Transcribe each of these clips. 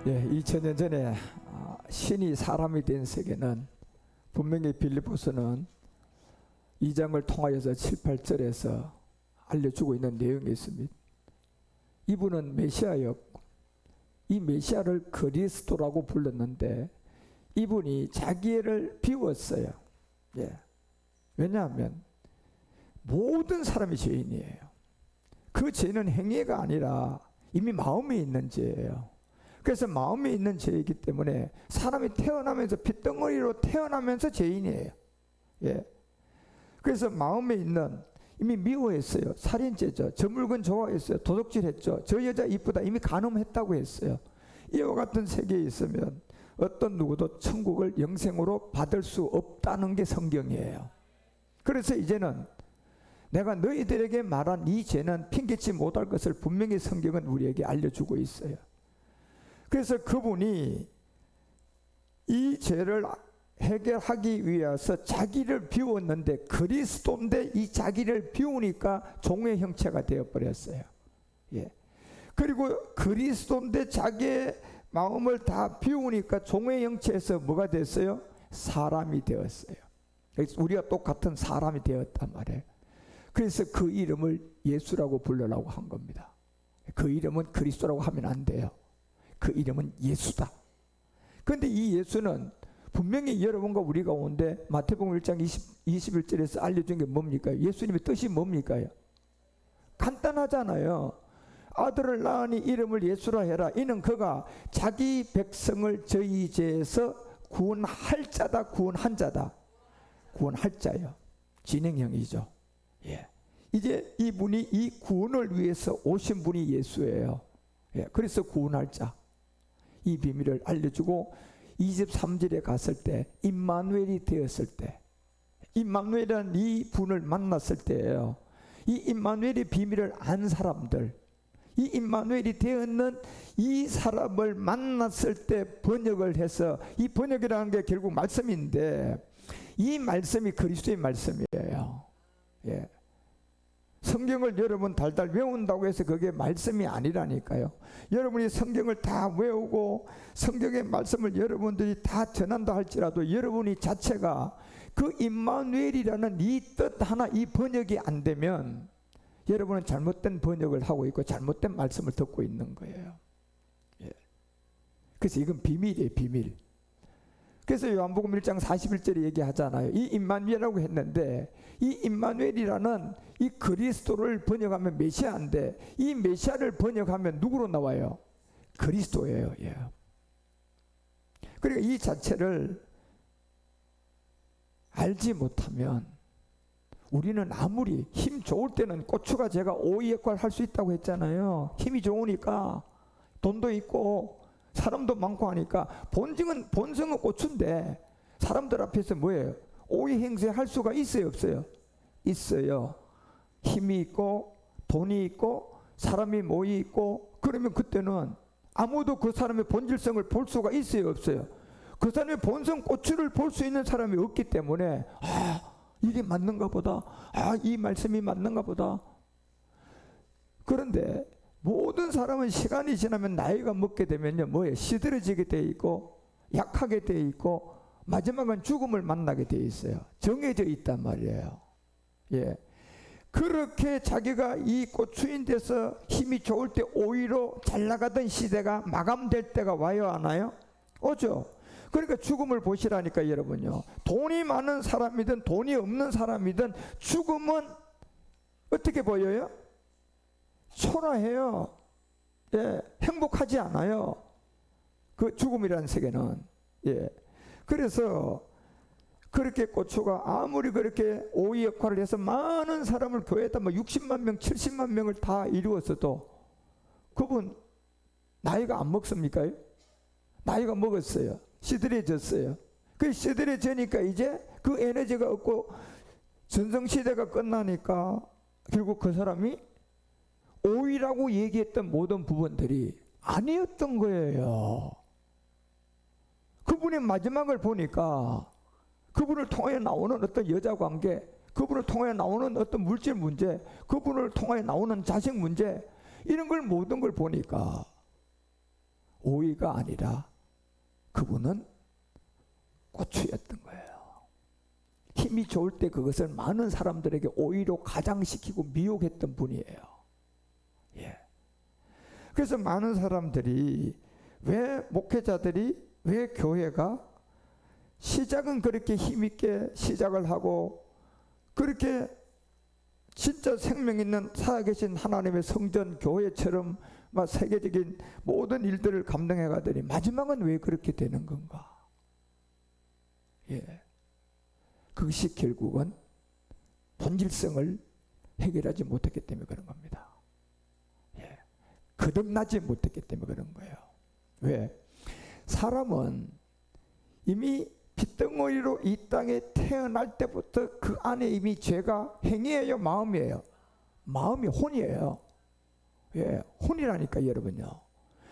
2000년 전에 신이 사람이 된 세계는 분명히 빌립보서는 2장을 통하여서 7, 8절에서 알려주고 있는 내용이 있습니다. 이분은 메시아였고 이 메시아를 그리스도라고 불렀는데 이분이 자기를 비웠어요. 왜냐하면 모든 사람이 죄인이에요. 그 죄는 행위가 아니라 이미 마음에 있는 죄예요. 그래서 마음에 있는 죄이기 때문에 사람이 태어나면서 핏덩어리로 태어나면서 죄인이에요. 그래서 마음에 있는 이미 미워했어요. 살인죄죠. 저 물건 좋아했어요. 도둑질했죠. 저 여자 이쁘다 이미 간음했다고 했어요. 이와 같은 세계에 있으면 어떤 누구도 천국을 영생으로 받을 수 없다는 게 성경이에요. 그래서 이제는 내가 너희들에게 말한 이 죄는 핑계치 못할 것을 분명히 성경은 우리에게 알려주고 있어요. 그래서 그분이 이 죄를 해결하기 위해서 자기를 비웠는데 그리스도인데 이 자기를 비우니까 종의 형체가 되어버렸어요. 그리고 그리스도인데 자기의 마음을 다 비우니까 종의 형체에서 뭐가 됐어요? 사람이 되었어요. 우리가 똑같은 사람이 되었단 말이에요. 그래서 그 이름을 예수라고 부르라고 한 겁니다. 그 이름은 그리스도라고 하면 안 돼요. 그 이름은 예수다. 그런데 이 예수는 분명히 여러분과 우리 가운데 마태복음 1장 21절에서 알려준 게 뭡니까? 예수님의 뜻이 뭡니까? 간단하잖아요. 아들을 낳으니 이름을 예수라 해라. 이는 그가 자기 백성을 저희 죄에서 구원할 자다. 구원한 자다. 구원할 자요. 진행형이죠. 이제 이분이 이 구원을 위해서 오신 분이 예수예요. 그래서 구원할 자. 이 비밀을 알려주고 23절에 갔을 때 임마누엘이 되었을 때, 임마누엘이라는 이 분을 만났을 때예요. 이 임마누엘의 비밀을 안 사람들, 이 임마누엘이 되었는 이 사람을 만났을 때 번역을 해서, 이 번역이라는 게 결국 말씀인데 이 말씀이 그리스도의 말씀이에요. 성경을 여러분 달달 외운다고 해서 그게 말씀이 아니라니까요. 여러분이 성경을 다 외우고 성경의 말씀을 여러분들이 다 전한다 할지라도 여러분이 자체가 그 임마누엘이라는 이 뜻 하나, 이 번역이 안 되면 여러분은 잘못된 번역을 하고 있고 잘못된 말씀을 듣고 있는 거예요. 그래서 이건 비밀이에요, 비밀. 그래서 요한복음 1장 41절에 얘기하잖아요. 이 임마누엘이라고 했는데 이 임마누엘이라는 이 그리스도를 번역하면 메시아인데 이 메시아를 번역하면 누구로 나와요? 그리스도예요. 그러니까 이 자체를 알지 못하면 우리는 아무리 힘 좋을 때는 고추가 제가 오이 역할을 할 수 있다고 했잖아요. 힘이 좋으니까 돈도 있고 사람도 많고 하니까 본성은 고추인데 사람들 앞에서 뭐예요? 오이 행세할 수가 있어요, 없어요? 있어요. 힘이 있고 돈이 있고 사람이 모이 있고 그러면 그때는 아무도 그 사람의 본질성을 볼 수가 있어요, 없어요? 그 사람의 본성 고추를 볼 수 있는 사람이 없기 때문에 이게 맞는가 보다. 이 말씀이 맞는가 보다. 그런데 모든 사람은 시간이 지나면 나이가 먹게 되면요 뭐예요? 시들어지게 돼 있고 약하게 돼 있고 마지막은 죽음을 만나게 돼 있어요. 정해져 있단 말이에요. 그렇게 자기가 이 고추인 데서 힘이 좋을 때 오히려 잘 나가던 시대가 마감될 때가 와요, 안 와요? 오죠. 그러니까 죽음을 보시라니까 여러분요. 돈이 많은 사람이든 돈이 없는 사람이든 죽음은 어떻게 보여요? 초라해요. 행복하지 않아요. 그 죽음이라는 세계는. 그래서 그렇게 고추가 아무리 그렇게 오이 역할을 해서 많은 사람을 교회에다 60만 명, 70만 명을 다 이루었어도 그분 나이가 안 먹습니까? 나이가 먹었어요. 시들해졌어요. 그 시들해지니까 이제 그 에너지가 없고 전성시대가 끝나니까 결국 그 사람이 오이라고 얘기했던 모든 부분들이 아니었던 거예요. 그분의 마지막을 보니까 그분을 통해 나오는 어떤 여자 관계, 그분을 통해 나오는 어떤 물질 문제, 그분을 통해 나오는 자식 문제, 이런 걸 모든 걸 보니까 오이가 아니라 그분은 고추였던 거예요. 힘이 좋을 때 그것을 많은 사람들에게 오이로 가장시키고 미혹했던 분이에요. 예. 그래서 많은 사람들이 왜 목회자들이, 왜 교회가 시작은 그렇게 힘있게 시작을 하고 그렇게 진짜 생명 있는 살아계신 하나님의 성전 교회처럼 막 세계적인 모든 일들을 감당해 가더니 마지막은 왜 그렇게 되는 건가? 예. 그것이 결국은 본질성을 해결하지 못했기 때문에 그런 겁니다. 예. 거듭나지 못했기 때문에 그런 거예요. 왜? 사람은 이미 핏덩어리로 이 땅에 태어날 때부터 그 안에 이미 죄가 행위예요, 마음이에요? 마음이 혼이에요. 예, 혼이라니까 여러분요.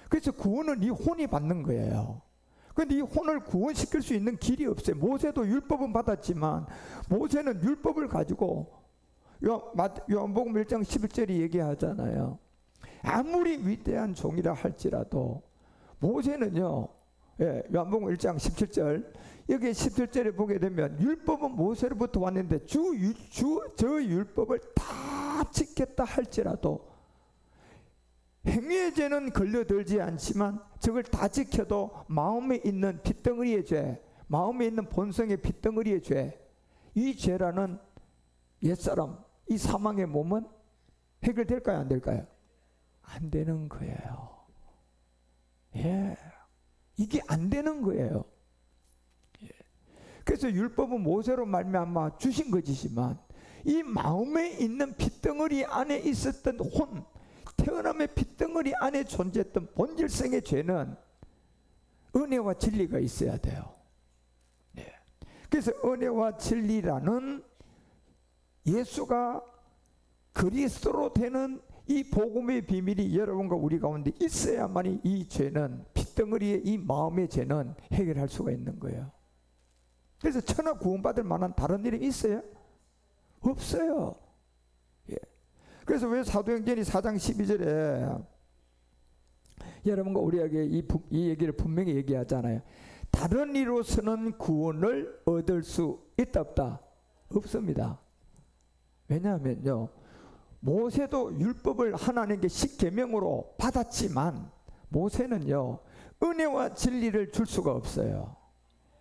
그래서 구원은 이 혼이 받는 거예요. 그런데 이 혼을 구원시킬 수 있는 길이 없어요. 모세도 율법은 받았지만 모세는 율법을 가지고 요한복음 1장 11절이 얘기하잖아요. 아무리 위대한 종이라 할지라도 모세는요, 예, 요한복음 1장 17절, 여기 17절에 보게 되면 율법은 모세로부터 왔는데 저 율법을 다 지켰다 할지라도 행위의 죄는 걸려들지 않지만 저걸 다 지켜도 마음에 있는 핏덩어리의 죄, 마음에 있는 본성의 핏덩어리의 죄, 이 죄라는 옛사람, 이 사망의 몸은 해결될까요, 안 될까요? 안 되는 거예요. 예, 이게 안 되는 거예요. 예. 그래서 율법은 모세로 말미암아 주신 것이지만 이 마음에 있는 핏덩어리 안에 있었던 혼, 태어남의 핏덩어리 안에 존재했던 본질성의 죄는 은혜와 진리가 있어야 돼요. 예. 그래서 은혜와 진리라는 예수가 그리스도로 되는 이 복음의 비밀이 여러분과 우리 가운데 있어야만이 이 죄는, 핏덩어리의 이 마음의 죄는 해결할 수가 있는 거예요. 그래서 천하 구원받을 만한 다른 일이 있어요? 없어요. 예. 그래서 왜 사도행전이 4장 12절에 여러분과 우리에게 이 얘기를 분명히 얘기하잖아요. 다른 이로서는 구원을 얻을 수 있다 없다? 없습니다. 왜냐하면요, 모세도 율법을 하나님께 십계명으로 받았지만 모세는요 은혜와 진리를 줄 수가 없어요.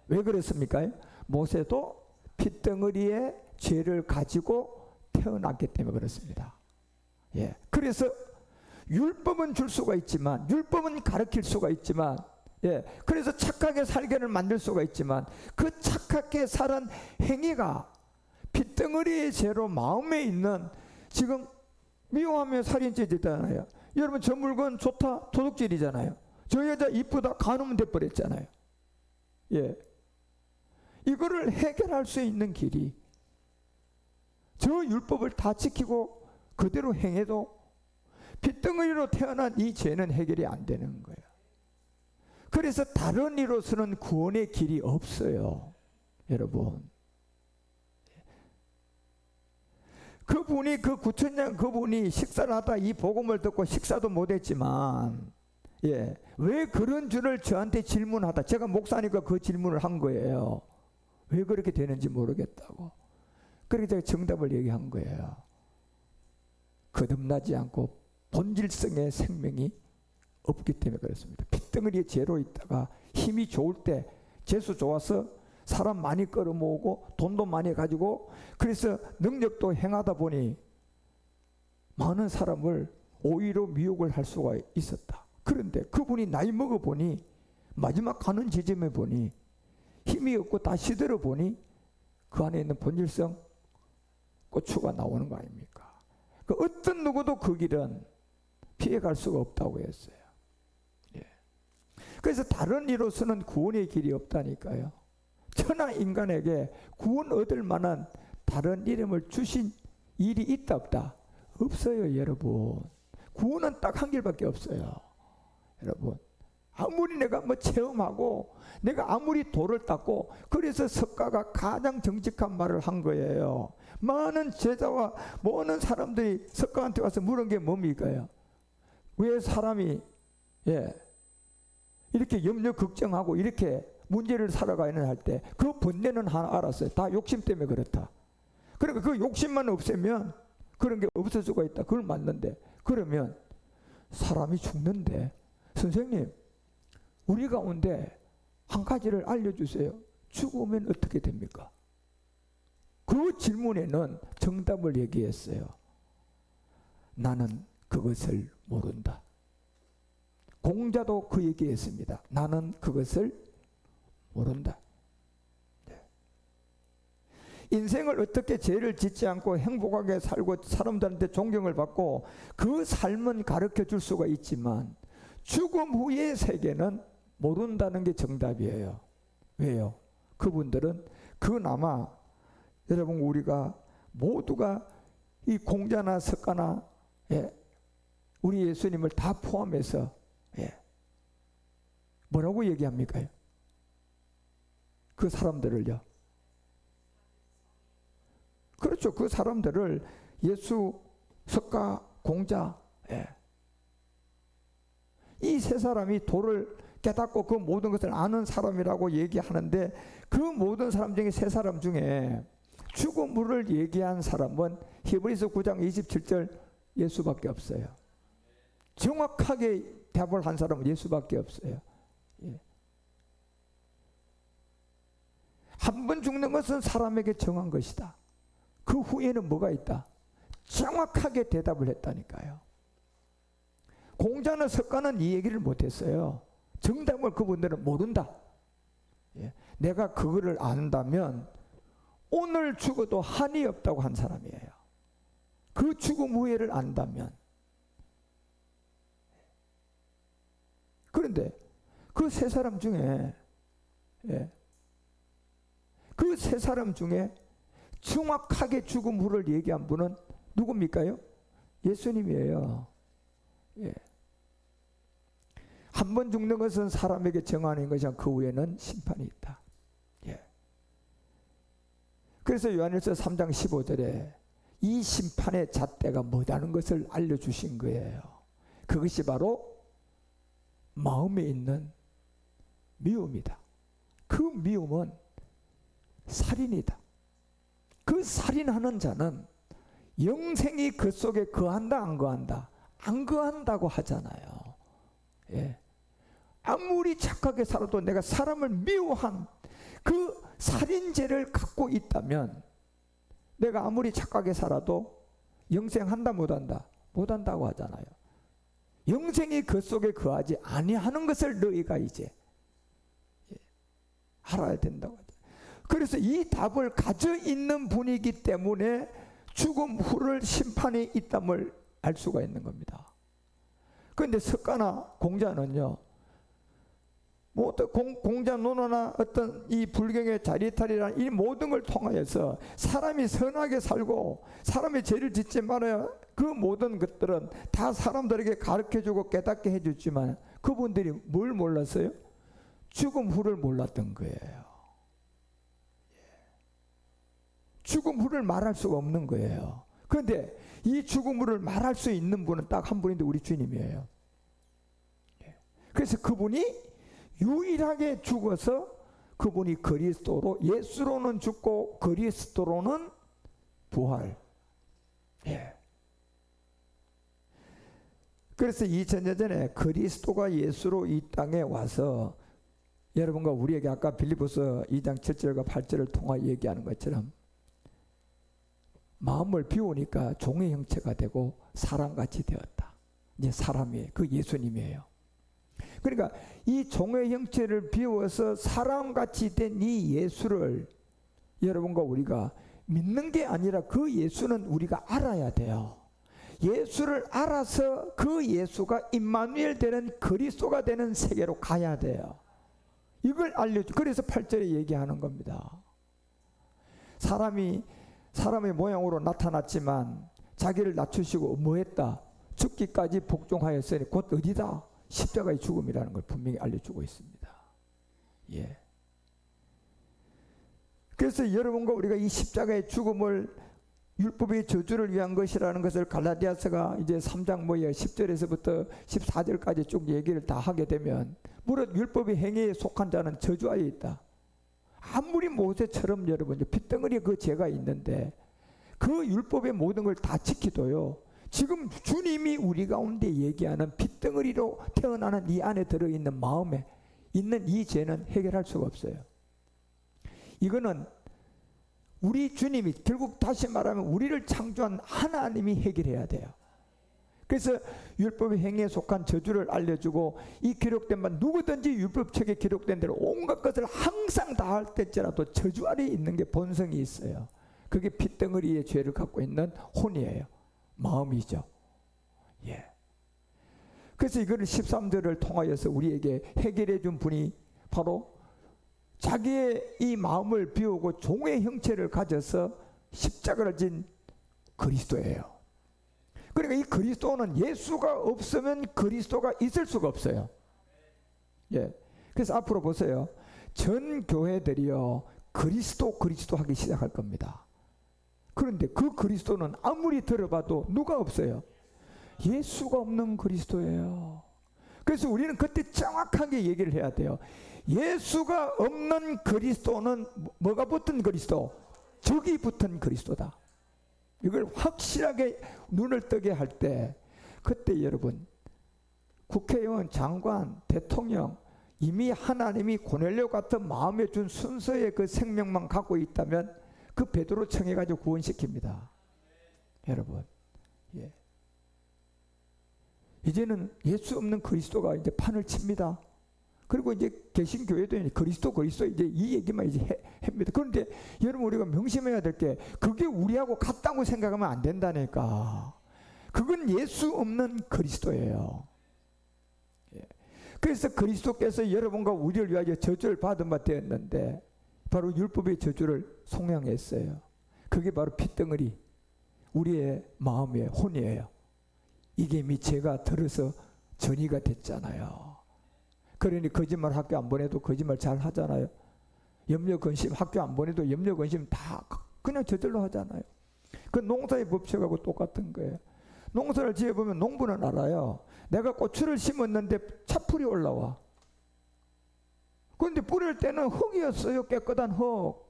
왜 그렇습니까? 모세도 핏덩어리의 죄를 가지고 태어났기 때문에 그렇습니다. 예. 그래서 율법은 줄 수가 있지만, 율법은 가르칠 수가 있지만, 예. 그래서 착하게 살게를 만들 수가 있지만 그 착하게 사는 행위가 핏덩어리의 죄로 마음에 있는, 지금 미워하며 살인죄 됐잖아요. 여러분 저 물건 좋다, 도둑질이잖아요. 저 여자 이쁘다, 간으면 돼버렸잖아요. 예. 이거를 해결할 수 있는 길이 저 율법을 다 지키고 그대로 행해도 핏덩어리로 태어난 이 죄는 해결이 안 되는 거예요. 그래서 다른 이로서는 구원의 길이 없어요. 여러분, 그분이, 그 9,000년 그분이 식사를 하다 이 복음을 듣고 식사도 못했지만, 예, 왜 그런 줄을 저한테 질문하다, 제가 목사니까 그 질문을 한 거예요. 왜 그렇게 되는지 모르겠다고. 그렇게 제가 정답을 얘기한 거예요. 거듭나지 않고 본질성의 생명이 없기 때문에 그렇습니다. 핏덩어리의 죄로 있다가 힘이 좋을 때, 재수 좋아서 사람 많이 끌어모으고 돈도 많이 가지고 그래서 능력도 행하다 보니 많은 사람을 오히려 미혹을 할 수가 있었다. 그런데 그분이 나이 먹어 보니, 마지막 가는 지점에 보니 힘이 없고 다 시들어 보니 그 안에 있는 본질성 고추가 나오는 거 아닙니까? 그 어떤 누구도 그 길은 피해갈 수가 없다고 했어요. 예. 그래서 다른 이로서는 구원의 길이 없다니까요. 천하 인간에게 구원 얻을 만한 다른 이름을 주신 일이 있다 없다? 없어요, 여러분. 구원은 딱 한 길밖에 없어요. 여러분, 아무리 내가 뭐 체험하고 내가 아무리 돌을 닦고, 그래서 석가가 가장 정직한 말을 한 거예요. 많은 제자와 많은 사람들이 석가한테 와서 물은 게 뭡니까요? 왜 사람이, 예, 이렇게 염려 걱정하고 이렇게 문제를 살아가는 할 때 그 번뇌는 하나 알았어요. 다 욕심 때문에 그렇다. 그러니까 그 욕심만 없애면 그런 게 없을 수가 있다. 그걸 맞는데, 그러면 사람이 죽는데 선생님 우리 가운데 한 가지를 알려주세요. 죽으면 어떻게 됩니까? 그 질문에는 정답을 얘기했어요. 나는 그것을 모른다. 공자도 그 얘기했습니다. 나는 그것을 모른다. 네. 인생을 어떻게 죄를 짓지 않고 행복하게 살고 사람들한테 존경을 받고 그 삶은 가르쳐 줄 수가 있지만 죽음 후의 세계는 모른다는 게 정답이에요. 왜요? 그분들은 그나마 여러분 우리가 모두가 이 공자나 석가나 우리 예수님을 다 포함해서 뭐라고 얘기합니까? 그 사람들을요. 그렇죠. 그 사람들을 예수, 석가, 공자 이 세 사람이 도를 깨닫고 그 모든 것을 아는 사람이라고 얘기하는데 그 모든 사람 중에 세 사람 중에 죽음을 얘기한 사람은 히브리서 9장 27절 예수밖에 없어요. 정확하게 답을 한 사람은 예수밖에 없어요. 한 번 죽는 것은 사람에게 정한 것이다. 그 후에는 뭐가 있다? 정확하게 대답을 했다니까요. 공자나 석가는 이 얘기를 못했어요. 정답을 그분들은 모른다. 내가 그거를 안다면 오늘 죽어도 한이 없다고 한 사람이에요. 그 죽음 후에를 안다면. 그런데 그 세 사람 중에 그 세 사람 중에 정확하게 죽음 후를 얘기한 분은 누굽니까요? 예수님이에요. 한 번 죽는 것은 사람에게 정하는 것이야. 그 후에는 심판이 있다. 그래서 요한일서 3장 15절에 이 심판의 잣대가 뭐다는 것을 알려주신 거예요. 그것이 바로 마음에 있는 미움이다. 그 미움은 살인이다. 그 살인하는 자는 영생이 그 속에 거한다 안 거한다? 안 거한다고 하잖아요. 아무리 착하게 살아도 내가 사람을 미워한 그 살인죄를 갖고 있다면 내가 아무리 착하게 살아도 영생한다 못한다? 못한다고 하잖아요. 영생이 그 속에 거하지 아니하는 것을 너희가 이제 알아야 된다고 하죠. 그래서 이 답을 가져 있는 분이기 때문에 죽음 후를 심판이 있담을 알 수가 있는 겁니다. 그런데 석가나 공자는요, 뭐 어떤 공자 논어나 어떤 이 불경의 자리탈이라는 이 모든 걸 통하여서 사람이 선하게 살고 사람이 죄를 짓지 말아야 그 모든 것들은 다 사람들에게 가르쳐주고 깨닫게 해주지만 그분들이 뭘 몰랐어요? 죽음 후를 몰랐던 거예요. 죽음 후를 말할 수가 없는 거예요. 그런데 이 죽음 후를 말할 수 있는 분은 딱 한 분인데 우리 주님이에요. 그래서 그분이 유일하게 죽어서 그분이 그리스도로, 예수로는 죽고 그리스도로는 부활. 그래서 2000년 전에 그리스도가 예수로 이 땅에 와서 여러분과 우리에게 아까 빌립보서 2장 7절과 8절을 통하 얘기하는 것처럼 마음을 비우니까 종의 형체가 되고 사람같이 되었다. 이제 사람이 그 예수님이에요. 그러니까 이 종의 형체를 비워서 사람같이 된 이 예수를 여러분과 우리가 믿는 게 아니라 그 예수는 우리가 알아야 돼요. 예수를 알아서 그 예수가 임마누엘 되는 그리스도가 되는 세계로 가야 돼요. 이걸 알려줘. 그래서 8절에 얘기하는 겁니다. 사람의 모양으로 나타났지만 자기를 낮추시고 뭐했다? 죽기까지 복종하였으니 곧 어디다? 십자가의 죽음이라는 걸 분명히 알려주고 있습니다. 그래서 여러분과 우리가 이 십자가의 죽음을 율법의 저주를 위한 것이라는 것을 갈라디아서가 이제 3장 10절에서부터 14절까지 쭉 얘기를 다 하게 되면 무릇 율법의 행위에 속한 자는 저주하에 있다. 아무리 모세처럼 여러분 핏덩어리에 그 죄가 있는데 그 율법의 모든 걸 다 지키도요, 지금 주님이 우리 가운데 얘기하는 핏덩어리로 태어나는 이 안에 들어있는 마음에 있는 이 죄는 해결할 수가 없어요. 이거는 우리 주님이, 결국 다시 말하면 우리를 창조한 하나님이 해결해야 돼요. 그래서 율법의 행위에 속한 저주를 알려주고, 이 기록된 바 누구든지 율법책에 기록된 대로 온갖 것을 항상 다 할 때지라도 저주 아래에 있는 게 본성이 있어요. 그게 핏덩어리의 죄를 갖고 있는 혼이에요. 마음이죠. 예. 그래서 이거를 13절을 통하여서 우리에게 해결해 준 분이 바로 자기의 이 마음을 비우고 종의 형체를 가져서 십자가를 진 그리스도예요. 그러니까 이 그리스도는 예수가 없으면 그리스도가 있을 수가 없어요. 예. 그래서 앞으로 보세요. 전 교회들이요, 그리스도 하기 시작할 겁니다. 그런데 그 그리스도는 아무리 들어봐도 누가 없어요? 예수가 없는 그리스도예요. 그래서 우리는 그때 정확하게 얘기를 해야 돼요. 예수가 없는 그리스도는 뭐가 붙은 그리스도? 적이 붙은 그리스도다. 이걸 확실하게 눈을 뜨게 할 때, 그때 여러분 국회의원, 장관, 대통령, 이미 하나님이 고넬료 같은 마음에 준 순서의 그 생명만 갖고 있다면 그 베드로 청해가지고 구원시킵니다. 여러분, 예. 이제는 예수 없는 그리스도가 이제 판을 칩니다. 그리고 이제 개신교회도 그리스도 이제 이 얘기만 이제 합니다. 그런데 여러분, 우리가 명심해야 될 게, 그게 우리하고 같다고 생각하면 안 된다니까. 그건 예수 없는 그리스도예요. 예. 그래서 그리스도께서 여러분과 우리를 위하여 저주를 받은 바 되었는데, 바로 율법의 저주를 속량했어요. 그게 바로 핏덩어리, 우리의 마음의 혼이에요. 이게 이미 죄가 들어서 전이가 됐잖아요. 그러니 거짓말 학교 안 보내도 거짓말 잘 하잖아요. 염려 근심 학교 안 보내도 염려 근심 다 그냥 저절로 하잖아요. 그 농사의 법칙하고 똑같은 거예요. 농사를 지어보면 농부는 알아요. 내가 고추를 심었는데 차풀이 올라와. 그런데 뿌릴 때는 흙이었어요. 깨끗한 흙.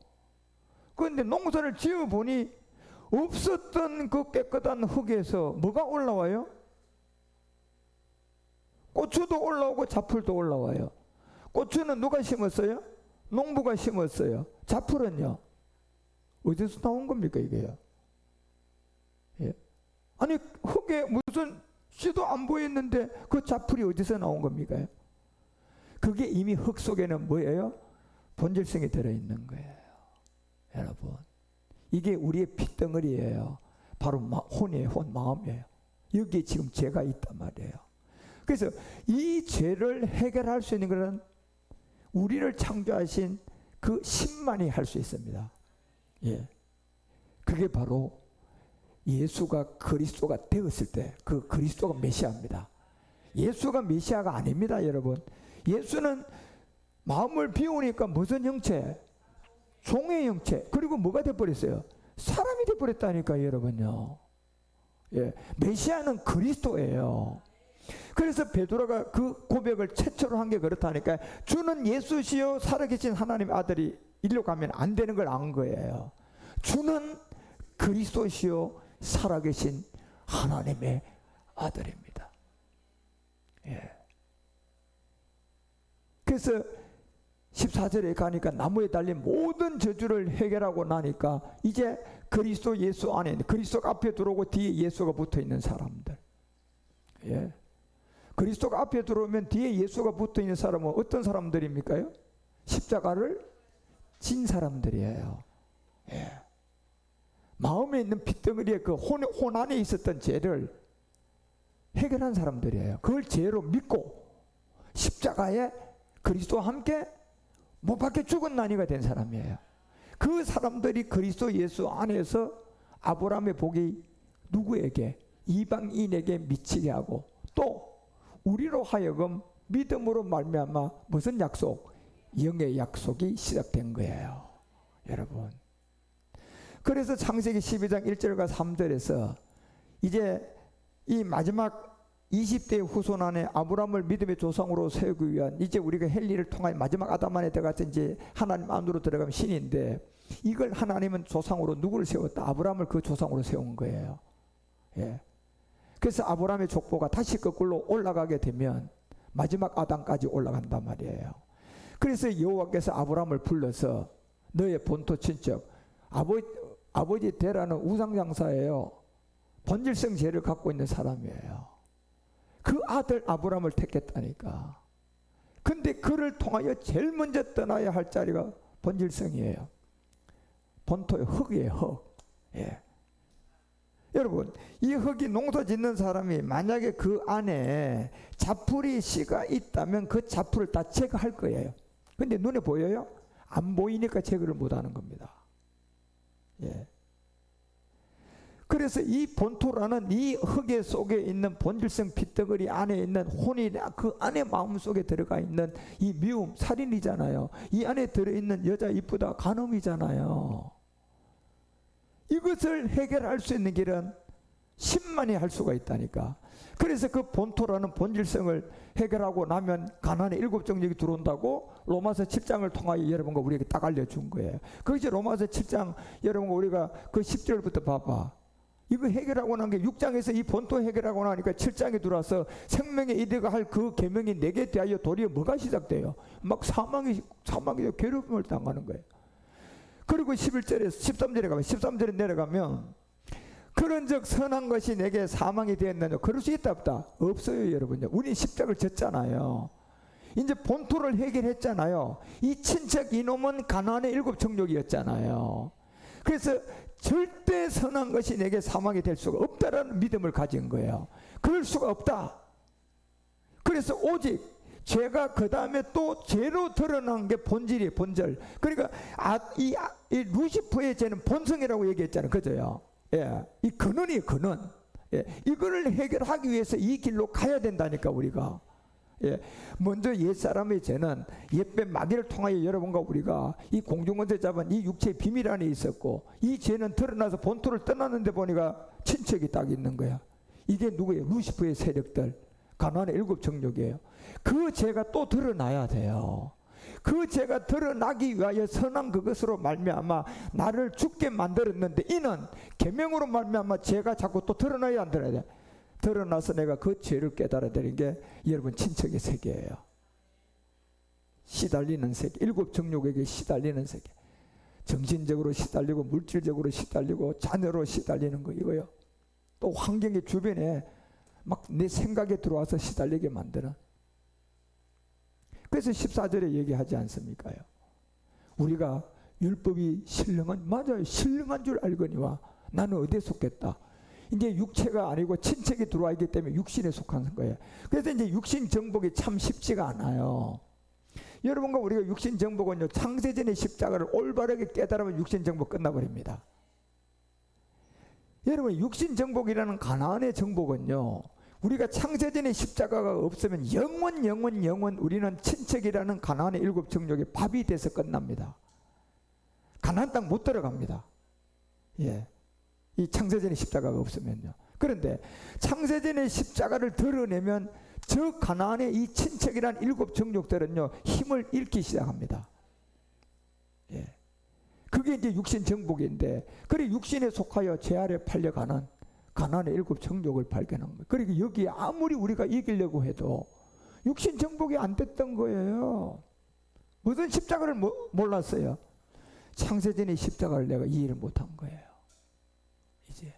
그런데 농사를 지어보니 없었던 그 깨끗한 흙에서 뭐가 올라와요? 고추도 올라오고 자풀도 올라와요. 고추는 누가 심었어요? 농부가 심었어요. 자풀은요? 어디서 나온 겁니까 이게요? 예. 아니 흙에 무슨 씨도 안 보였는데 그 자풀이 어디서 나온 겁니까? 그게 이미 흙 속에는 뭐예요? 본질성이 들어있는 거예요. 여러분, 이게 우리의 핏덩어리예요. 바로 혼이에요. 혼, 마음이에요. 여기에 지금 죄가 있단 말이에요. 그래서 이 죄를 해결할 수 있는 것은 우리를 창조하신 그 신만이 할 수 있습니다. 예. 그게 바로 예수가 그리스도가 되었을 때, 그 그리스도가 메시아입니다. 예수가 메시아가 아닙니다, 여러분. 예수는 마음을 비우니까 무슨 형체? 종의 형체. 그리고 뭐가 돼버렸어요? 사람이 돼버렸다니까, 여러분요. 예. 메시아는 그리스도예요. 그래서 베드로가 그 고백을 최초로 한 게 그렇다니까, 주는 예수시요 살아계신 하나님의 아들이 일로 가면 안 되는 걸 안 거예요. 주는 그리스도시요 살아계신 하나님의 아들입니다. 예. 그래서 14절에 가니까 나무에 달린 모든 저주를 해결하고 나니까 이제 그리스도 예수 안에, 그리스도가 앞에 들어오고 뒤에 예수가 붙어 있는 사람들. 예. 그리스도가 앞에 들어오면 뒤에 예수가 붙어 있는 사람은 어떤 사람들입니까요? 십자가를 진 사람들이에요. 예. 마음에 있는 핏덩어리에 그 혼 안에 있었던 죄를 해결한 사람들이에요. 그걸 죄로 믿고 십자가에 그리스도와 함께 못 박혀 죽은 나니가 된 사람이에요. 그 사람들이 그리스도 예수 안에서 아브라함의 복이 누구에게? 이방인에게 미치게 하고, 또 우리로 하여금 믿음으로 말미암아 무슨 약속? 영의 약속이 시작된 거예요, 여러분. 그래서 창세기 12장 1절과 3절에서 이제 이 마지막 20대 후손 안에 아브라함을 믿음의 조상으로 세우기 위한 이제 우리가 할 일을 통하여 마지막 아담 안에 들어가서 이제 하나님 안으로 들어가면 신인데, 이걸 하나님은 조상으로 누구를 세웠다? 아브라함을 그 조상으로 세운 거예요. 예. 그래서 아브라함의 족보가 다시 거꾸로 올라가게 되면 마지막 아담까지 올라간단 말이에요. 그래서 여호와께서 아브라함을 불러서 너의 본토 친척, 아버지 데라는 우상장사예요. 본질성 죄를 갖고 있는 사람이에요. 그 아들 아브라함을 택했다니까. 근데 그를 통하여 제일 먼저 떠나야 할 자리가 본질성이에요. 본토의 흙이에요, 흙. 예. 여러분, 이 흙이 농사 짓는 사람이 만약에 그 안에 자풀이 씨가 있다면 그 자풀을 다 제거할 거예요. 근데 눈에 보여요? 안 보이니까 제거를 못 하는 겁니다. 예. 그래서 이 본토라는 이 흙의 속에 있는 본질성 핏덩어리 안에 있는 혼이 그 안에 마음속에 들어가 있는 이 미움, 살인이잖아요. 이 안에 들어있는 여자 이쁘다, 간음이잖아요. 이것을 해결할 수 있는 길은 신만이 할 수가 있다니까. 그래서 그 본토라는 본질성을 해결하고 나면 가나안의 7정력이 들어온다고 로마서 7장을 통하여 여러분과 우리에게 딱 알려준 거예요. 그것이 로마서 7장 여러분과 우리가 그 10절부터 봐봐. 이거 해결하고 난 게 6장에서 이 본토 해결하고 나니까 7장에 들어와서 생명의 이르가 할 그 계명이 내게 대하여 도리어 뭐가 시작돼요? 막 사망이 괴롭힘을 당하는 거예요. 그리고 11절에 13절에 가면 13절에 내려가면 그런즉 선한 것이 내게 사망이 되었느냐? 그럴 수 있다 없다? 없어요, 여러분요. 우리 십자가를 졌잖아요. 이제 본토를 해결했잖아요. 이 친척 이놈은 가나안의 7정욕이었잖아요. 그래서 절대 선한 것이 내게 사망이 될 수가 없다라는 믿음을 가진 거예요. 그럴 수가 없다. 그래서 오직 죄가 그 다음에 또 죄로 드러난 게 본질이에요, 본질. 그러니까 이 루시퍼의 죄는 본성이라고 얘기했잖아요, 그죠요? 예, 이 근원이에요, 근원. 예, 이거를 해결하기 위해서 이 길로 가야 된다니까 우리가. 예, 먼저 옛사람의 죄는 옛뱀 마귀를 통하여 여러분과 우리가 이 공중원세 잡은 이 육체의 비밀 안에 있었고, 이 죄는 드러나서 본토를 떠났는데 보니까 친척이 딱 있는 거야. 이게 누구예요? 루시퍼의 세력들, 가나안의 7정욕이에요. 그 죄가 또 드러나야 돼요. 그 죄가 드러나기 위하여 선한 그것으로 말미암아 나를 죽게 만들었는데, 이는 계명으로 말미암아 죄가 자꾸 또 드러나야 안 드러나야 돼. 드러나서 내가 그 죄를 깨달아들인 게 여러분 친척의 세계예요. 시달리는 세계, 7정욕에게 시달리는 세계. 정신적으로 시달리고 물질적으로 시달리고 자녀로 시달리는 거 이거요. 또 환경의 주변에 막 내 생각에 들어와서 시달리게 만드는. 그래서 14절에 얘기하지 않습니까요? 우리가 율법이 신령한, 맞아요, 신령한 줄 알거니와 나는 어디에 속겠다. 이제 육체가 아니고 친척이 들어와 있기 때문에 육신에 속한 거예요. 그래서 이제 육신 정복이 참 쉽지가 않아요. 여러분과 우리가 육신 정복은요, 창세전의 십자가를 올바르게 깨달으면 육신 정복 끝나버립니다. 여러분, 육신 정복이라는 가나안의 정복은요, 우리가 창세전의 십자가가 없으면 영원 우리는 친척이라는 가나안의 7정욕의 밥이 돼서 끝납니다. 가나안 땅 못 들어갑니다. 예, 이 창세전의 십자가가 없으면요. 그런데 창세전의 십자가를 드러내면 저 가나안의 이 친척이란 7정욕들은요 힘을 잃기 시작합니다. 예, 그게 이제 육신 정복인데, 그래 육신에 속하여 죄 아래 팔려가는 가나안의 7정욕을 발견한 거예요. 그리고 여기에 아무리 우리가 이기려고 해도 육신 정복이 안 됐던 거예요. 무슨 십자가를 몰랐어요. 창세전의 십자가를 내가 이해를 못한 거예요. 이제.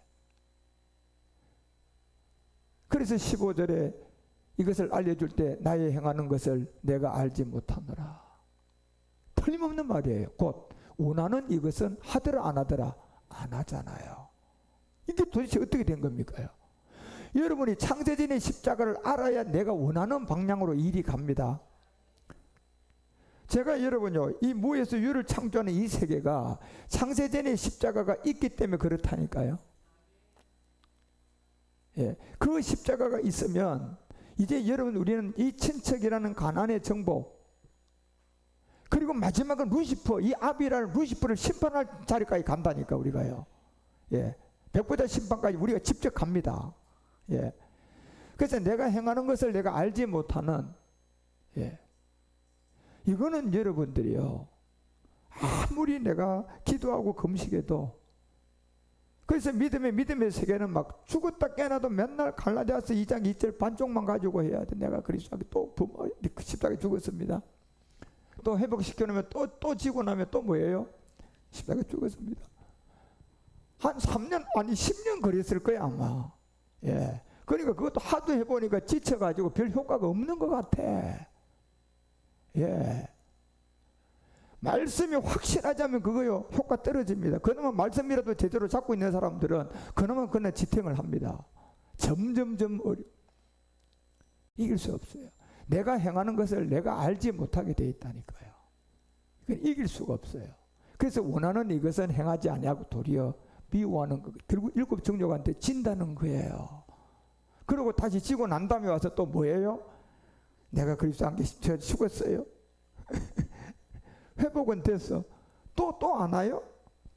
그래서 15절에 이것을 알려줄 때 나의 행하는 것을 내가 알지 못하노라. 틀림없는 말이에요. 곧 원하는 이것은 하더라 안 하더라 안 하잖아요. 이게 도대체 어떻게 된 겁니까요? 여러분이 창세전의 십자가를 알아야 내가 원하는 방향으로 일이 갑니다. 제가 여러분요, 이 무에서 유를 창조하는 이 세계가 창세전의 십자가가 있기 때문에 그렇다니까요. 예, 그 십자가가 있으면 이제 여러분 우리는 이 친척이라는 가나안의 정복, 그리고 마지막은 루시퍼, 이 아비라는 루시퍼를 심판할 자리까지 간다니까 우리가요. 예, 백보자 심판까지 우리가 직접 갑니다. 예, 그래서 내가 행하는 것을 내가 알지 못하는, 예, 이거는 여러분들이요, 아무리 내가 기도하고 금식해도, 그래서 믿음의 세계는 막 죽었다 깨나도 맨날 갈라디아서 2장 2절 반쪽만 가지고 해야 돼. 내가 그리스도에게 또 십자가에 죽었습니다. 또 회복시켜놓으면 또 지고 나면 또 뭐예요? 십자가에 죽었습니다. 한 3년 아니 10년 그랬을 거야 아마. 예. 그러니까 그것도 하도 해보니까 지쳐가지고 별 효과가 없는 것 같아. 예. 말씀이 확실하자면 그거요 효과 떨어집니다. 그나마 말씀이라도 제대로 잡고 있는 사람들은 그나마 그냥 지탱을 합니다. 점점점 이길 수 없어요. 내가 행하는 것을 내가 알지 못하게 돼 있다니까요. 이길 수가 없어요. 그래서 원하는 이것은 행하지 아니하고 도리어 미워하는 것, 결국 7 정욕한테 진다는 거예요. 그리고 다시 지고 난 다음에 와서 또 뭐예요? 내가 그리스도 함께 죽었어요. 회복은 됐어. 또 안 와요?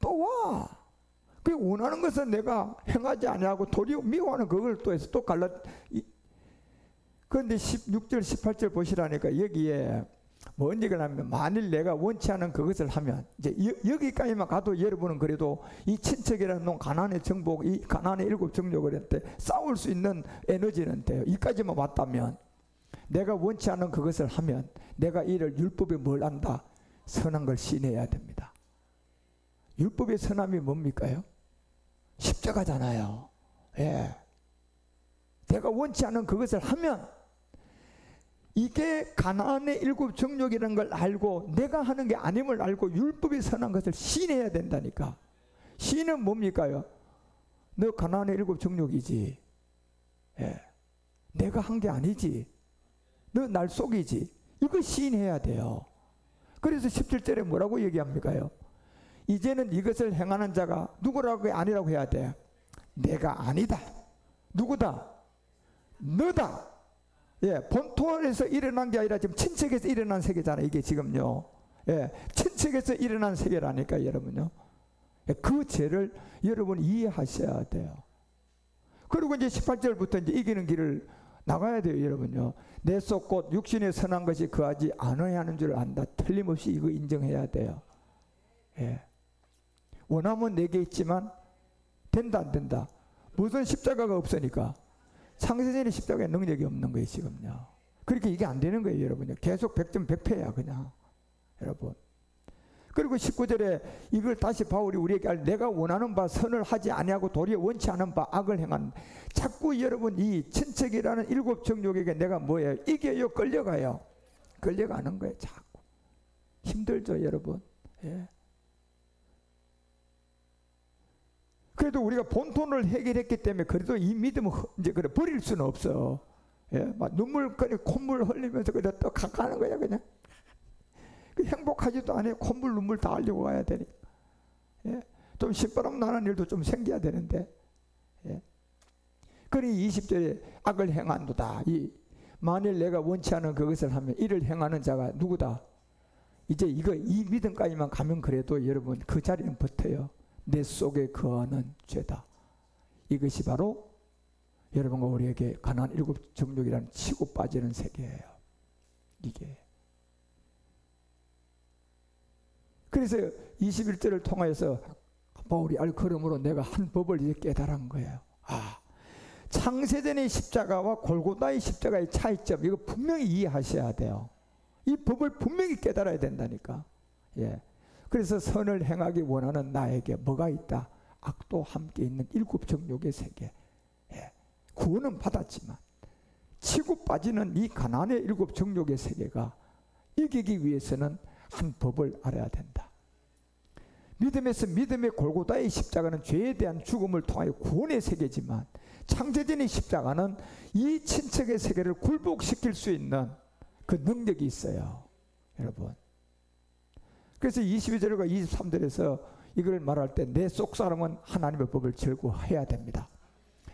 또 와. 그 원하는 것은 내가 행하지 아니하고 도리어 미워하는 그걸 또 해서 또 그런데 16절 18절 보시라니까 여기에 뭔 얘기를 하면 만일 내가 원치 않은 그것을 하면 이제 여기까지만 가도 여러분은 그래도 이 친척이라는 놈 가나안의 정복, 이 가나안의 7 정욕을 했대 싸울 수 있는 에너지는 돼요. 이까지만 왔다면 내가 원치 않은 그것을 하면 내가 이를 율법에 뭘 안다? 선한 걸 시인해야 됩니다. 율법의 선함이 뭡니까요? 십자가잖아요. 예. 내가 원치 않은 그것을 하면 이게 가나안의 7 정욕이라는 걸 알고 내가 하는 게 아님을 알고 율법의 선한 것을 시인해야 된다니까. 시인은 뭡니까요? 너 가나안의 7 정욕이지. 예. 내가 한 게 아니지. 너 날 속이지. 이거 시인해야 돼요. 그래서 17절에 뭐라고 얘기합니까요? 이제는 이것을 행하는 자가 누구라고 아니라고 해야 돼. 내가 아니다. 누구다? 너다. 예, 본토에서 일어난 게 아니라 지금 친척에서 일어난 세계잖아요. 이게 지금요. 예, 친척에서 일어난 세계라니까 여러분요. 예, 그 죄를 여러분 이해하셔야 돼요. 그리고 이제 18절부터 이제 이기는 길을 나가야 돼요, 여러분요. 내 속 곧 육신에 선한 것이 거하지 않아야 하는 줄 안다. 틀림없이 이거 인정해야 돼요. 예. 원하면 내게 있지만 된다 안 된다. 무슨 십자가가 없으니까. 창세전의 십자가에 능력이 없는 거예요, 지금요. 그렇게 이게 안 되는 거예요, 여러분요. 계속 100점 100패야, 그냥. 여러분. 그리고 19절에 이걸 다시 바울이 우리에게 알 내가 원하는 바 선을 하지 아니하고 도리어 원치 않은 바 악을 행한. 자꾸 여러분 이 친척이라는 7 정욕에게 내가 뭐예요? 이게요, 끌려가요. 끌려가는 거예요, 자꾸. 힘들죠, 여러분. 예. 그래도 우리가 본토를 해결했기 때문에 그래도 이 믿음을 이제 그래 버릴 수는 없어. 예, 막 눈물 콧물 흘리면서 그래 또 가는 거야 그냥. 행복하지도 않아요. 콧물 눈물 다 흘리고 가야 되니까. 예, 좀 신바람 나는 일도 좀 생겨야 되는데. 예. 그러니 20절에 악을 행한도다. 만일 내가 원치 않은 그것을 하면 이를 행하는 자가 누구다? 이제 이 믿음까지만 가면 그래도 여러분 그 자리는 버텨요. 내 속에 거하는 죄다. 이것이 바로 여러분과 우리에게 가나안 7 정욕이라는 치고 빠지는 세계예요. 이게. 그래서 21절을 통해서 바울이 그러므로 내가 한 법을 이제 깨달은 거예요. 창세전의 십자가와 골고다의 십자가의 차이점 이거 분명히 이해하셔야 돼요. 이 법을 분명히 깨달아야 된다니까. 예. 그래서 선을 행하기 원하는 나에게 뭐가 있다? 악도 함께 있는 7 정욕의 세계. 예. 구원은 받았지만 치고 빠지는 이 가나안의 7 정욕의 세계가 이기기 위해서는 한 법을 알아야 된다. 믿음에서 믿음의 골고다의 십자가는 죄에 대한 죽음을 통하여 구원의 세계지만 창세전의 십자가는 이 친척의 세계를 굴복시킬 수 있는 그 능력이 있어요. 여러분. 그래서 22절과 23절에서 이걸 말할 때 내 속사람은 하나님의 법을 즐거워해야 됩니다.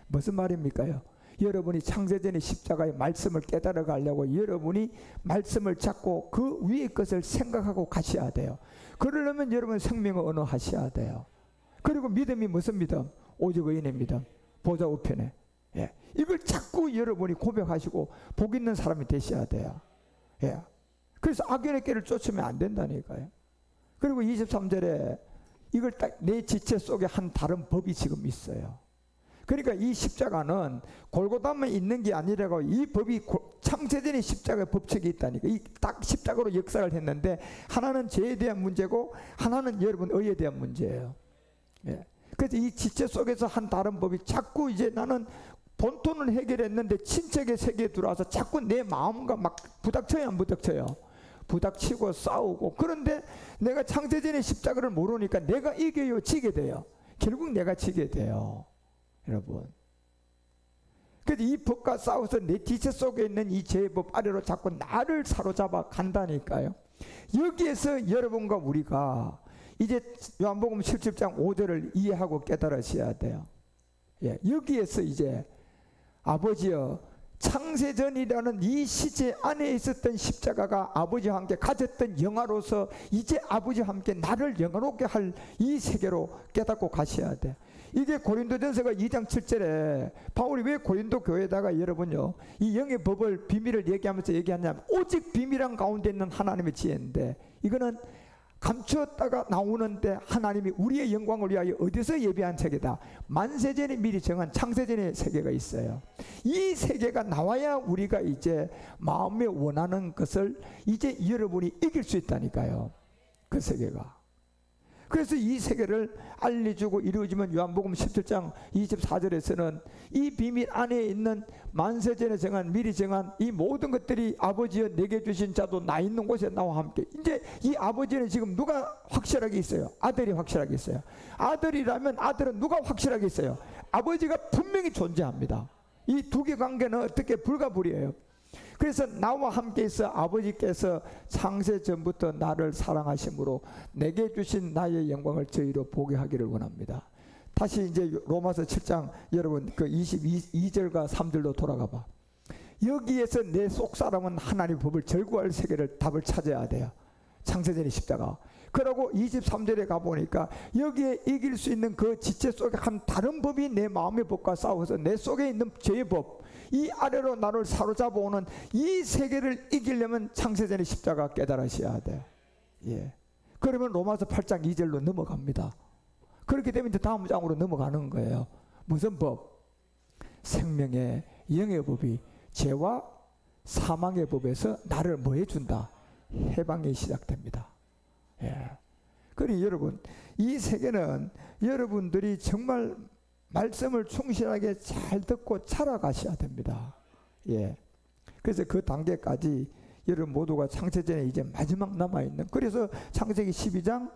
무슨 말입니까요? 여러분이 창세전의 십자가의 말씀을 깨달아 가려고 여러분이 말씀을 잡고 그 위의 것을 생각하고 가셔야 돼요. 그러려면 여러분 생명을 언어하셔야 돼요. 그리고 믿음이 무슨 믿음? 오직 의인의 믿음. 보좌 우편에. 예. 이걸 자꾸 여러분이 고백하시고 복 있는 사람이 되셔야 돼요. 예. 그래서 악연의 길을 쫓으면 안 된다니까요. 그리고 23절에 이걸 딱 내 지체 속에 한 다른 법이 지금 있어요. 그러니까 이 십자가는 골고다만 있는 게 아니라고, 이 법이 창세전에 십자가의 법칙이 있다니까. 이 딱 십자가로 역사를 했는데, 하나는 죄에 대한 문제고 하나는 여러분 의에 대한 문제예요. 예. 그래서 이 지체 속에서 한 다른 법이 자꾸 이제 나는 본토는 해결했는데 친척의 세계에 들어와서 자꾸 내 마음과 막 부닥쳐요, 안 부닥쳐요? 부닥치고 싸우고. 그런데 내가 창세전의 십자가를 모르니까 내가 이겨요, 지게 돼요? 결국 내가 지게 돼요, 여러분. 그래서 이 법과 싸워서 내 지체 속에 있는 이 죄의 법 아래로 자꾸 나를 사로잡아 간다니까요. 여기에서 여러분과 우리가 이제 요한복음 17장 5절을 이해하고 깨달으셔야 돼요. 예, 여기에서 이제 아버지여, 창세전이라는 이 시제 안에 있었던 십자가가 아버지와 함께 가졌던 영화로서 이제 아버지와 함께 나를 영화롭게 할 이 세계로 깨닫고 가셔야 돼. 이게 고린도전서가 2장 7절에 바울이 왜 고린도 교회에다가 여러분요 이 영의 법을 비밀을 얘기하면서 얘기하냐면, 오직 비밀한 가운데 있는 하나님의 지혜인데, 이거는 감추었다가 나오는데 하나님이 우리의 영광을 위하여 어디서 예비한 세계다. 만세전에 미리 정한 창세전의 세계가 있어요. 이 세계가 나와야 우리가 이제 마음에 원하는 것을 이제 여러분이 이길 수 있다니까요, 그 세계가. 그래서 이 세계를 알려주고 이루어지면 요한복음 17장 24절에서는 이 비밀 안에 있는 만세전에 정한 미리 정한 이 모든 것들이 아버지여 내게 주신 자도 나 있는 곳에 나와 함께. 이제 이 아버지는 지금 누가 확실하게 있어요? 아들이 확실하게 있어요. 아들이라면 아들은 누가 확실하게 있어요? 아버지가 분명히 존재합니다. 이 두 개 관계는 어떻게 불가불이에요. 그래서 나와 함께 있어 아버지께서 창세 전부터 나를 사랑하심으로 내게 주신 나의 영광을 저희로 보게 하기를 원합니다. 다시 이제 로마서 7장 여러분 그 22절과 3절로 돌아가 봐. 여기에서 내 속사람은 하나님의 법을 절구할 세계를 답을 찾아야 돼요. 창세전의 십자가. 그러고 23절에 가보니까 여기에 이길 수 있는 그 지체 속에 한 다른 법이 내 마음의 법과 싸워서 내 속에 있는 죄의 법, 이 아래로 나를 사로잡아 오는 이 세계를 이기려면 창세전의 십자가 깨달으셔야 돼. 예. 그러면 로마서 8장 2절로 넘어갑니다. 그렇게 되면 이제 다음 장으로 넘어가는 거예요. 무슨 법? 생명의 영의 법이 죄와 사망의 법에서 나를 뭐 해준다? 해방이 시작됩니다. 예. 그러니 여러분, 이 세계는 여러분들이 정말 말씀을 충실하게 잘 듣고 살아가셔야 됩니다. 예. 그래서 그 단계까지 여러분 모두가 창세전에 이제 마지막 남아있는, 그래서 창세기 12장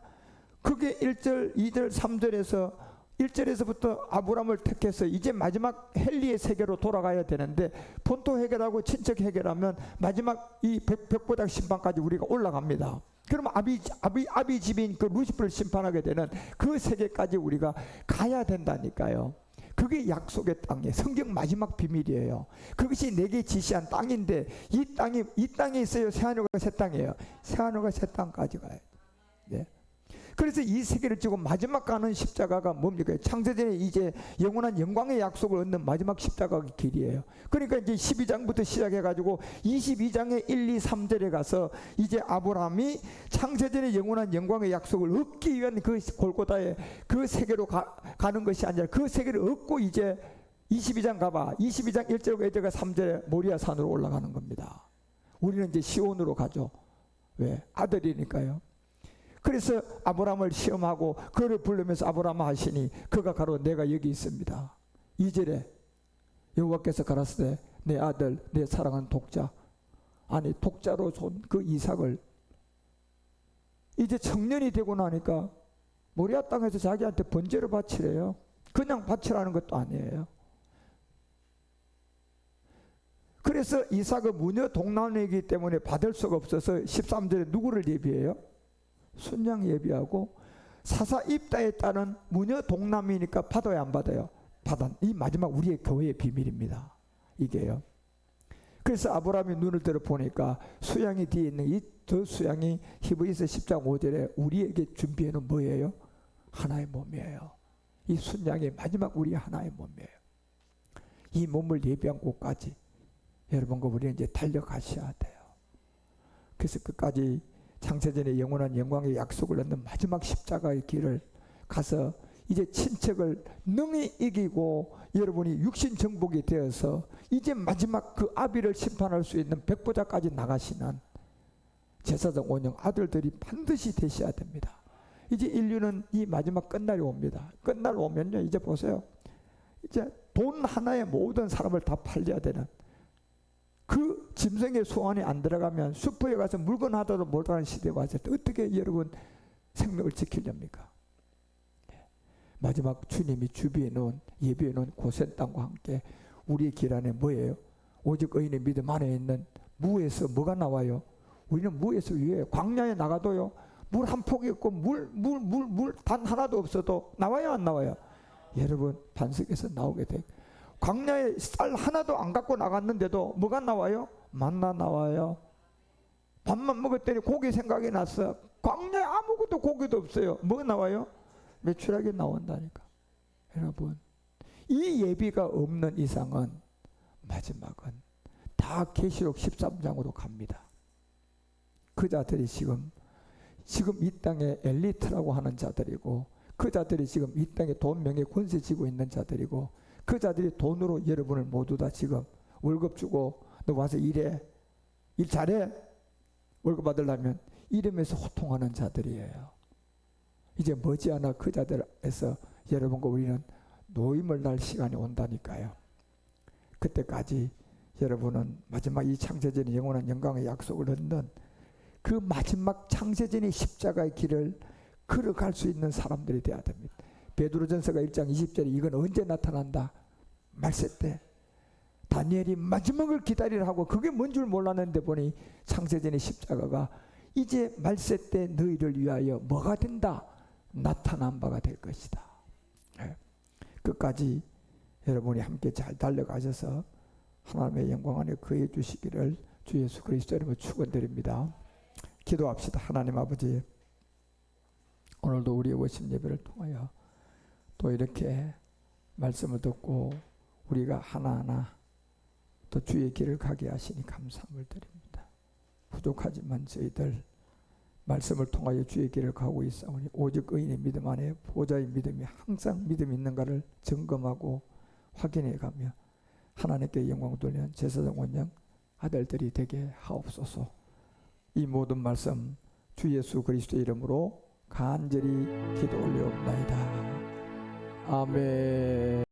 그게 1절, 2절, 3절에서 1절에서부터 아브라함을 택해서 이제 마지막 헨리의 세계로 돌아가야 되는데, 본토 해결하고 친척 해결하면 마지막 이 벽보다 심판까지 우리가 올라갑니다. 그러면 아비 집인 그 루시퍼를 심판하게 되는 그 세계까지 우리가 가야 된다니까요. 그게 약속의 땅이에요. 성경 마지막 비밀이에요. 그것이 내게 지시한 땅인데, 이 땅에 있어요? 새하늘과 새 땅이에요? 새하늘과 새 땅까지 가야 돼요. 네. 그래서 이 세계를 지고 마지막 가는 십자가가 뭡니까? 창세전에 이제 영원한 영광의 약속을 얻는 마지막 십자가가 길이에요. 그러니까 이제 12장부터 시작해가지고 22장의 1, 2, 3절에 가서 이제 아브라함이 창세전의 영원한 영광의 약속을 얻기 위한 그 골고다의 그 세계로 가는 것이 아니라 그 세계를 얻고 이제 22장 가봐. 22장 1절과 2절과 3절에 모리아 산으로 올라가는 겁니다. 우리는 이제 시온으로 가죠. 왜? 아들이니까요. 그래서 아브라함을 시험하고 그를 부르면서 아브라함 하시니 그가 가로 내가 여기 있습니다. 2절에 여호와께서 가라사대 내 아들 내 사랑하는 독자, 아니 독자로 준 그 이삭을 이제 청년이 되고 나니까 모리아 땅에서 자기한테 번제로 바치래요. 그냥 바치라는 것도 아니에요. 그래서 이삭은 무녀 동남이기 때문에 받을 수가 없어서 13절에 누구를 예비해요? 순양 예비하고 사사 입다에 따른 무녀 동남이니까 받아야 안 받아요? 받아. 이 마지막 우리의 교회의 비밀입니다. 이게요. 그래서 아브라함이 눈을 들어 보니까 수양이 뒤에 있는 이 두 수양이 히브리서 10장 5절에 우리에게 준비해놓은 뭐예요? 하나의 몸이에요. 이 순양이 마지막 우리의 하나의 몸이에요. 이 몸을 예비한 곳까지 여러분과 우리는 이제 달려가셔야 돼요. 그래서 끝까지 창세전의 영원한 영광의 약속을 얻는 마지막 십자가의 길을 가서 이제 친척을 능히 이기고 여러분이 육신 정복이 되어서 이제 마지막 그 아비를 심판할 수 있는 백보자까지 나가시는 제사장 원형 아들들이 반드시 되셔야 됩니다. 이제 인류는 이 마지막 끝날이 옵니다. 끝날 오면요, 이제 보세요. 이제 돈 하나에 모든 사람을 다 팔려야 되는, 그 짐승의 소원이 안 들어가면 슈퍼에 가서 물건 하나도 못하는 시대가 왔을 때 어떻게 여러분 생명을 지키렵니까? 마지막 주님이 준비해 놓은, 예비해 놓은 고센 땅과 함께 우리의 길 안에 뭐예요? 오직 의인의 믿음 안에 있는 무에서 뭐가 나와요? 우리는 무에서 위에 광야에 나가도요, 물 한 폭이 없고 물 단 하나도 없어도 나와요, 안 나와요? 여러분 반석에서 나오게 돼. 광야에 쌀 하나도 안 갖고 나갔는데도 뭐가 나와요? 만나 나와요. 밥만 먹었더니 고기 생각이 났어. 광야에 아무것도 고기도 없어요. 뭐 나와요? 매출하게 나온다니까. 여러분, 이 예비가 없는 이상은 마지막은 다 계시록 13장으로 갑니다. 그 자들이 지금 이 땅의 엘리트라고 하는 자들이고, 그 자들이 지금 이 땅에 돈, 명예, 권세 지고 있는 자들이고, 그 자들이 돈으로 여러분을 모두 다 지금 월급 주고 너 와서 일해, 일 잘해, 월급 받으려면 이러면서 호통하는 자들이에요. 이제 머지않아 그 자들에서 여러분과 우리는 노임을 날 시간이 온다니까요. 그때까지 여러분은 마지막 이 창세전의 영원한 영광의 약속을 얻는 그 마지막 창세전의 십자가의 길을 걸어갈 수 있는 사람들이 되어야 됩니다. 베드로전서가 1장 20절에 이건 언제 나타난다? 말세 때. 다니엘이 마지막을 기다리라 하고 그게 뭔 줄 몰랐는데 보니 창세전의 십자가가 이제 말세 때 너희를 위하여 뭐가 된다? 나타난 바가 될 것이다. 끝까지 여러분이 함께 잘 달려가셔서 하나님의 영광 안에 거해 주시기를 주 예수 그리스도 이름으로 축원드립니다. 기도합시다. 하나님 아버지, 오늘도 우리의 워십 예배를 통하여 또 이렇게 말씀을 듣고 우리가 하나하나 또 주의 길을 가게 하시니 감사함을 드립니다. 부족하지만 저희들 말씀을 통하여 주의 길을 가고 있사오니 오직 의인의 믿음 안에 보좌의 믿음이 항상 믿음이 있는가를 점검하고 확인해가며 하나님께 영광 돌리는 제사장 원형 아들들이 되게 하옵소서. 이 모든 말씀 주 예수 그리스도의 이름으로 간절히 기도 올려옵나이다. 아멘.